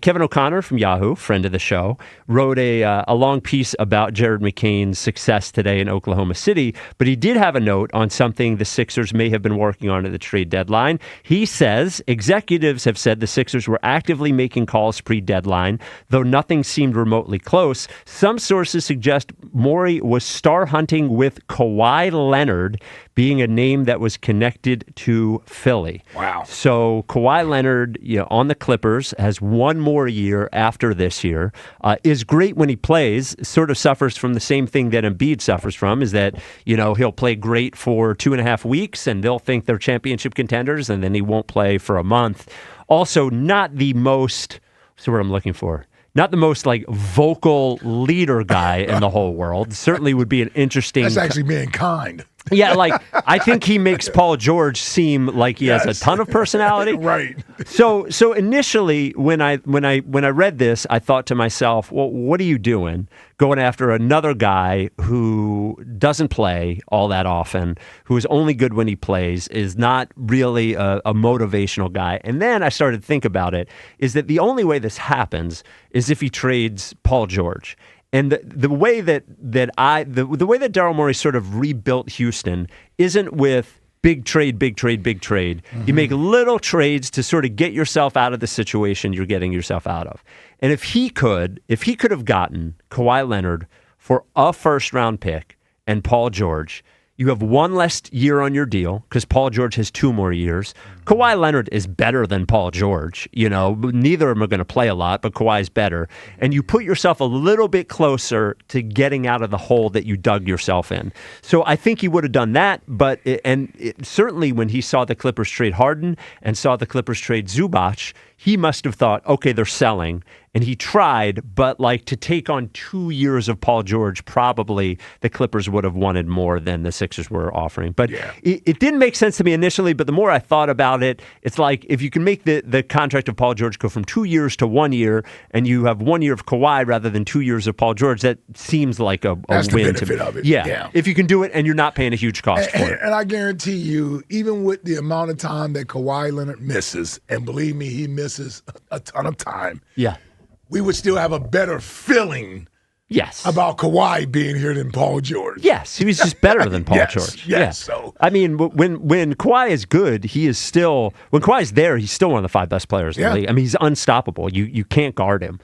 Kevin O'Connor from Yahoo, friend of the show, wrote a long piece about Jared McCain's success today in Oklahoma City, but he did have a note on something the Sixers may have been working on at the trade deadline. He says executives have said the Sixers were actively making calls pre-deadline, though nothing seemed remotely close. Some sources suggest Morey was star hunting with Kawhi Leonard being a name that was connected to Philly. Wow. So Kawhi Leonard, on the Clippers, has one more year after this year, is great when he plays, sort of suffers from the same thing that Embiid suffers from, is that, he'll play great for 2.5 weeks and they'll think they're championship contenders and then he won't play for a month. Also, not the most, what's the word I'm looking for? Not the most vocal leader guy in the whole world. Certainly would be an interesting. That's actually being kind. Yeah, I think he makes Paul George seem like he has a ton of personality. Right. So initially, when I read this, I thought to myself, well, what are you doing going after another guy who doesn't play all that often, who is only good when he plays, is not really a motivational guy? And then I started to think about it, is that the only way this happens is if he trades Paul George. And the way that Daryl Morey sort of rebuilt Houston isn't with big trade. Mm-hmm. You make little trades to sort of get yourself out of the situation you're getting yourself out of. And if he could have gotten Kawhi Leonard for a first-round pick and Paul George, you have one less year on your deal because Paul George has 2 more years. Kawhi Leonard is better than Paul George. Neither of them are going to play a lot, but Kawhi's better. And you put yourself a little bit closer to getting out of the hole that you dug yourself in. So I think he would have done that, but certainly when he saw the Clippers trade Harden and saw the Clippers trade Zubac, he must have thought, okay, they're selling. And he tried, but to take on 2 years of Paul George, probably the Clippers would have wanted more than the Sixers were offering. But it didn't make sense to me initially, but the more I thought about it, it's like if you can make the contract of Paul George go from 2 years to 1 year, and you have 1 year of Kawhi rather than 2 years of Paul George, that seems like a That's win the benefit to me. of it. Yeah. If you can do it and you're not paying a huge cost for it. And I guarantee you, even with the amount of time that Kawhi Leonard misses, and believe me, he misses a ton of time. Yeah. We would still have a better feeling about Kawhi being here than Paul George. Yes, he was just better than Paul George. Yes, yeah. so. I mean, when Kawhi is good, he is still – when Kawhi's there, he's still one of the 5 best players in the league. I mean, he's unstoppable. You can't guard him.